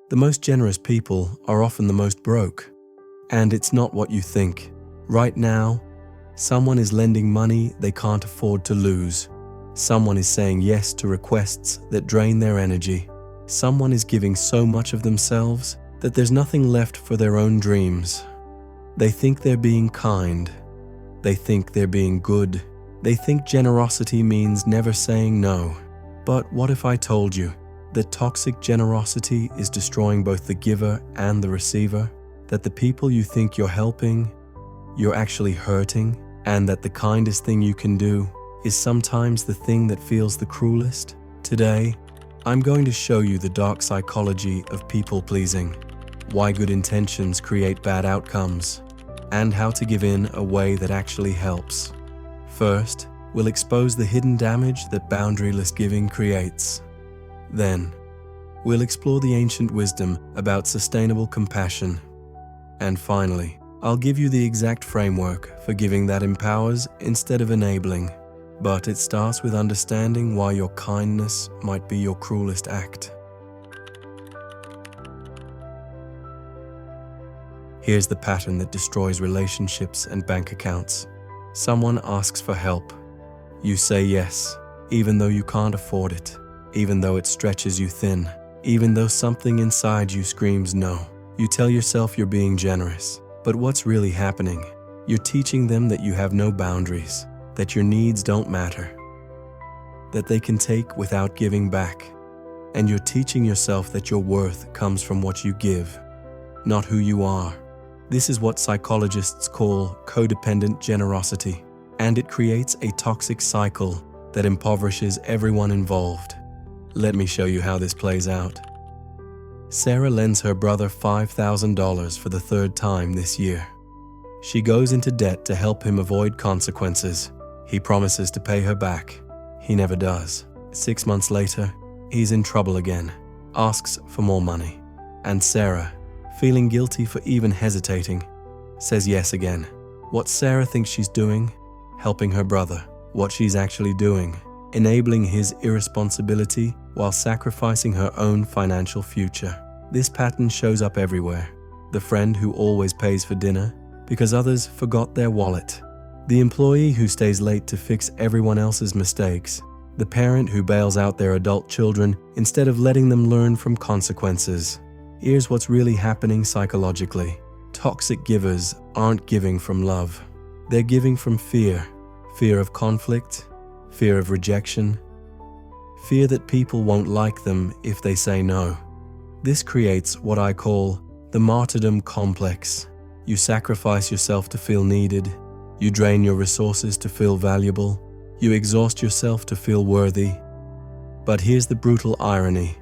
The most generous people are often the most broke. And it's not what you think. Right now, someone is lending money they can't afford to lose. Someone is saying yes to requests that drain their energy. Someone is giving so much of themselves that there's nothing left for their own dreams. They think they're being kind. They think they're being good. They think generosity means never saying no. But what if I told you that toxic generosity is destroying both the giver and the receiver? That the people you think you're helping, you're actually hurting, and that the kindest thing you can do is sometimes the thing that feels the cruelest? Today, I'm going to show you the dark psychology of people-pleasing, why good intentions create bad outcomes, and how to give in a way that actually helps. First, we'll expose the hidden damage that boundaryless giving creates. Then, we'll explore the ancient wisdom about sustainable compassion. And finally, I'll give you the exact framework for giving that empowers instead of enabling. But it starts with understanding why your kindness might be your cruelest act. Here's the pattern that destroys relationships and bank accounts. Someone asks for help. You say yes, even though you can't afford it, even though it stretches you thin, even though something inside you screams no. You tell yourself you're being generous, but what's really happening? You're teaching them that you have no boundaries, that your needs don't matter, that they can take without giving back. And you're teaching yourself that your worth comes from what you give, not who you are. This is what psychologists call codependent generosity, and it creates a toxic cycle that impoverishes everyone involved. Let me show you how this plays out. Sarah lends her brother $5,000 for the third time this year. She goes into debt to help him avoid consequences. He promises to pay her back. He never does. 6 months later, he's in trouble again, asks for more money. And Sarah, feeling guilty for even hesitating, says yes again. What Sarah thinks she's doing? Helping her brother. What she's actually doing? Enabling his irresponsibility while sacrificing her own financial future. This pattern shows up everywhere. The friend who always pays for dinner because others forgot their wallet. The employee who stays late to fix everyone else's mistakes. The parent who bails out their adult children instead of letting them learn from consequences. Here's what's really happening psychologically. Toxic givers aren't giving from love. They're giving from fear. Fear of conflict, fear of rejection, fear that people won't like them if they say no. This creates what I call the Martyrdom Complex. You sacrifice yourself to feel needed. You drain your resources to feel valuable. You exhaust yourself to feel worthy. But here's the brutal irony.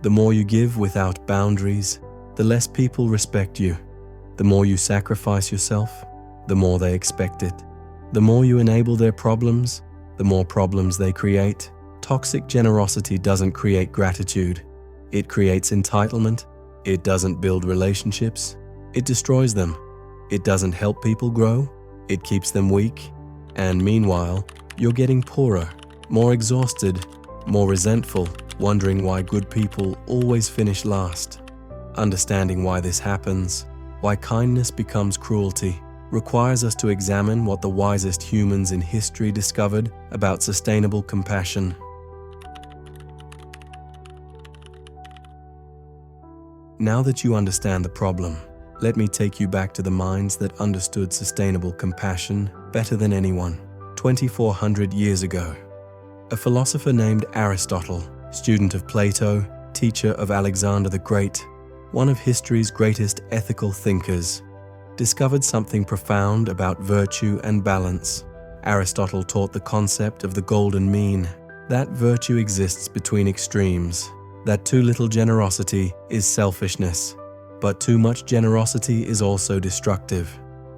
The more you give without boundaries, the less people respect you. The more you sacrifice yourself, the more they expect it. The more you enable their problems, the more problems they create. Toxic generosity doesn't create gratitude. It creates entitlement. It doesn't build relationships. It destroys them. It doesn't help people grow. It keeps them weak. And meanwhile, you're getting poorer, more exhausted, more resentful, wondering why good people always finish last. Understanding why this happens, why kindness becomes cruelty, requires us to examine what the wisest humans in history discovered about sustainable compassion. Now that you understand the problem, let me take you back to the minds that understood sustainable compassion better than anyone. 2,400 years ago, a philosopher named Aristotle, student of Plato, teacher of Alexander the Great, one of history's greatest ethical thinkers, discovered something profound about virtue and balance. Aristotle taught the concept of the golden mean, that virtue exists between extremes, that too little generosity is selfishness, but too much generosity is also destructive.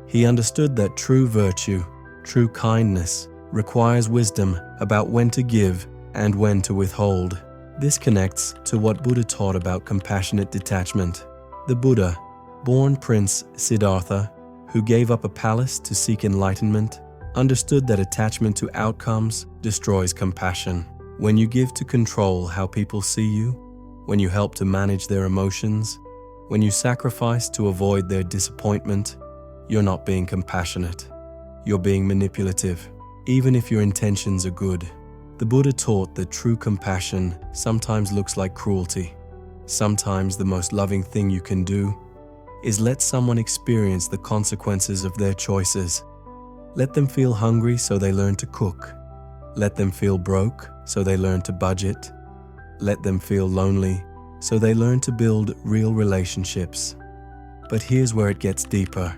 He understood that true virtue, true kindness, requires wisdom about when to give and when to withhold. This connects to what Buddha taught about compassionate detachment. The Buddha, born Prince Siddhartha, who gave up a palace to seek enlightenment, understood that attachment to outcomes destroys compassion. When you give to control how people see you, when you help to manage their emotions, when you sacrifice to avoid their disappointment, you're not being compassionate. You're being manipulative, even if your intentions are good. The Buddha taught that true compassion sometimes looks like cruelty. Sometimes the most loving thing you can do is let someone experience the consequences of their choices. Let them feel hungry so they learn to cook. Let them feel broke so they learn to budget. Let them feel lonely so they learn to build real relationships. But here's where it gets deeper.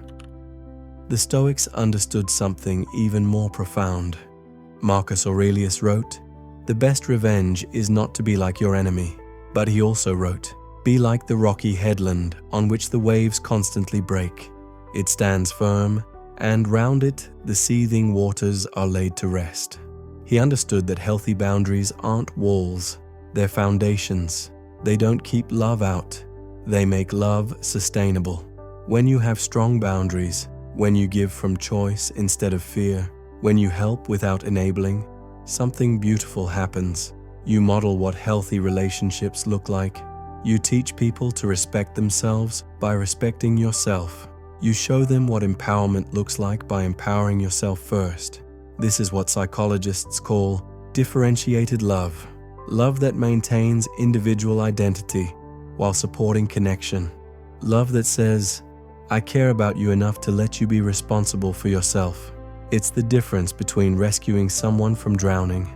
The Stoics understood something even more profound. Marcus Aurelius wrote, "The best revenge is not to be like your enemy." But he also wrote, "Be like the rocky headland on which the waves constantly break. It stands firm, and round it the seething waters are laid to rest." He understood that healthy boundaries aren't walls, they're foundations. They don't keep love out, they make love sustainable. When you have strong boundaries, when you give from choice instead of fear, when you help without enabling, something beautiful happens. You model what healthy relationships look like. You teach people to respect themselves by respecting yourself. You show them what empowerment looks like by empowering yourself first. This is what psychologists call differentiated love. Love that maintains individual identity while supporting connection. Love that says, "I care about you enough to let you be responsible for yourself." It's the difference between rescuing someone from drowning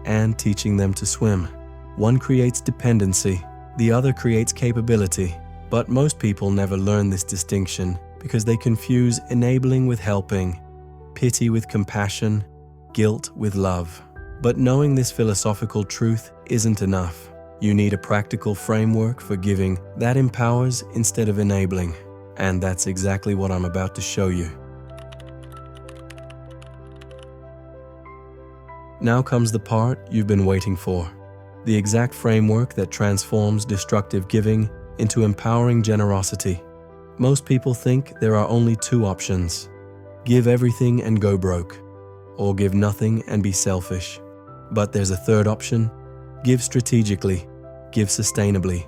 and teaching them to swim. One creates dependency, the other creates capability. But most people never learn this distinction because they confuse enabling with helping, pity with compassion, guilt with love. But knowing this philosophical truth isn't enough. You need a practical framework for giving that empowers instead of enabling. And that's exactly what I'm about to show you. Now comes the part you've been waiting for. The exact framework that transforms destructive giving into empowering generosity. Most people think there are only two options: give everything and go broke, or give nothing and be selfish. But there's a third option: give strategically, give sustainably,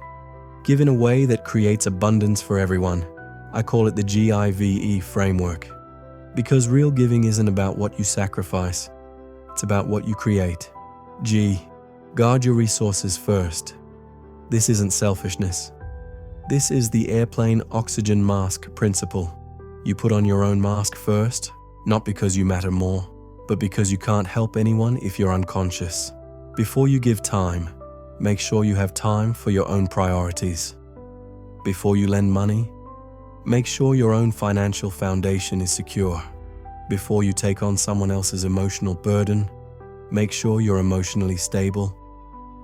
give in a way that creates abundance for everyone. I call it the G.I.V.E framework. Because real giving isn't about what you sacrifice, it's about what you create. G. Guard your resources first. This isn't selfishness. This is the airplane oxygen mask principle. You put on your own mask first, not because you matter more, but because you can't help anyone if you're unconscious. Before you give time, make sure you have time for your own priorities. Before you lend money, make sure your own financial foundation is secure. Before you take on someone else's emotional burden, make sure you're emotionally stable.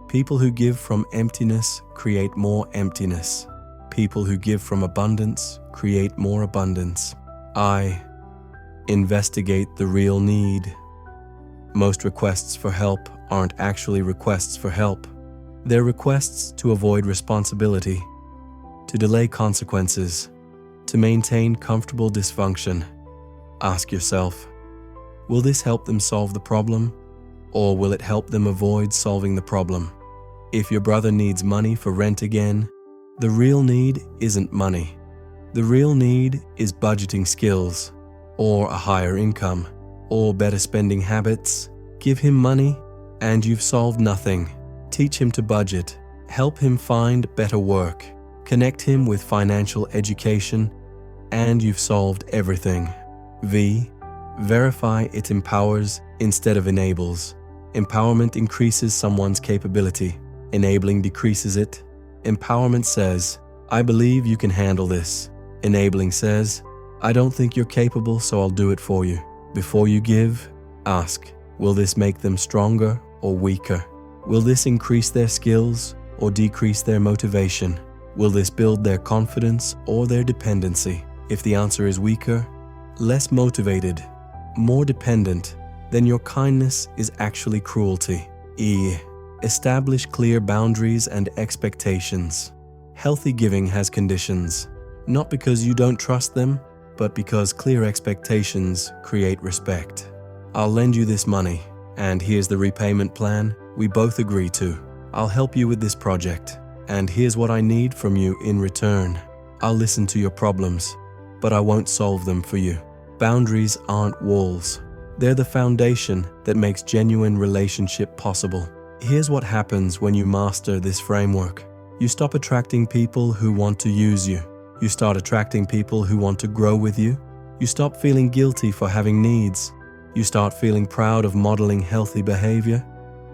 People who give from emptiness create more emptiness. People who give from abundance create more abundance. I. Investigate the real need. Most requests for help aren't actually requests for help. They're requests to avoid responsibility, to delay consequences, to maintain comfortable dysfunction. Ask yourself, will this help them solve the problem, or will it help them avoid solving the problem? If your brother needs money for rent again, the real need isn't money. The real need is budgeting skills, or a higher income, or better spending habits. Give him money, and you've solved nothing. Teach him to budget. Help him find better work. Connect him with financial education, and you've solved everything. V. Verify it empowers instead of enables. Empowerment increases someone's capability. Enabling decreases it. Empowerment says, "I believe you can handle this." Enabling says, "I don't think you're capable, so I'll do it for you." Before you give, ask, will this make them stronger or weaker? Will this increase their skills or decrease their motivation? Will this build their confidence or their dependency? If the answer is weaker, less motivated, more dependent, then your kindness is actually cruelty. E. Establish clear boundaries and expectations. Healthy giving has conditions, not because you don't trust them, but because clear expectations create respect. I'll lend you this money, and here's the repayment plan we both agree to. I'll help you with this project. And here's what I need from you in return. I'll listen to your problems, but I won't solve them for you. Boundaries aren't walls. They're the foundation that makes genuine relationship possible. Here's what happens when you master this framework. You stop attracting people who want to use you. You start attracting people who want to grow with you. You stop feeling guilty for having needs. You start feeling proud of modeling healthy behavior.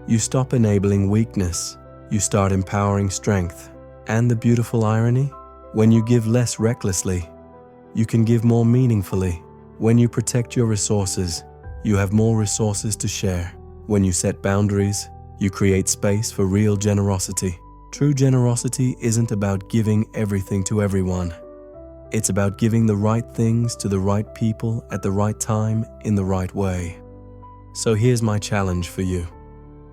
You stop enabling weakness. You start empowering strength. And the beautiful irony? When you give less recklessly, you can give more meaningfully. When you protect your resources, you have more resources to share. When you set boundaries, you create space for real generosity. True generosity isn't about giving everything to everyone. It's about giving the right things to the right people at the right time in the right way. So here's my challenge for you.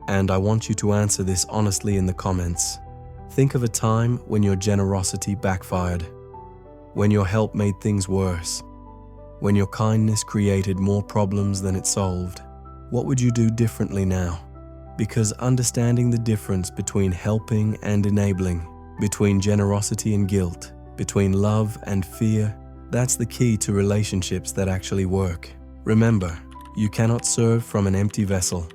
And I want you to answer this honestly in the comments. Think of a time when your generosity backfired, when your help made things worse, when your kindness created more problems than it solved. What would you do differently now? Because understanding the difference between helping and enabling, between generosity and guilt, between love and fear, that's the key to relationships that actually work. Remember, you cannot serve from an empty vessel.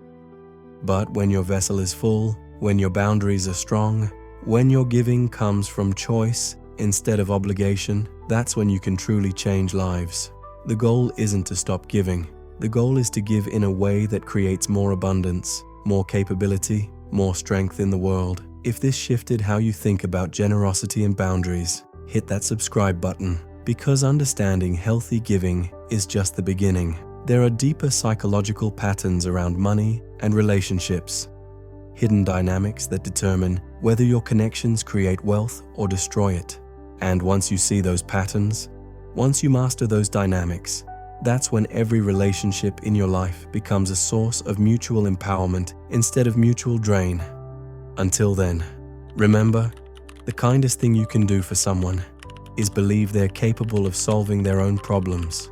But when your vessel is full, when your boundaries are strong, when your giving comes from choice instead of obligation, that's when you can truly change lives. The goal isn't to stop giving. The goal is to give in a way that creates more abundance, more capability, more strength in the world. If this shifted how you think about generosity and boundaries, hit that subscribe button, because understanding healthy giving is just the beginning. There are deeper psychological patterns around money and relationships, hidden dynamics that determine whether your connections create wealth or destroy it. And once you see those patterns, once you master those dynamics, that's when every relationship in your life becomes a source of mutual empowerment instead of mutual drain. Until then, remember, the kindest thing you can do for someone is believe they're capable of solving their own problems.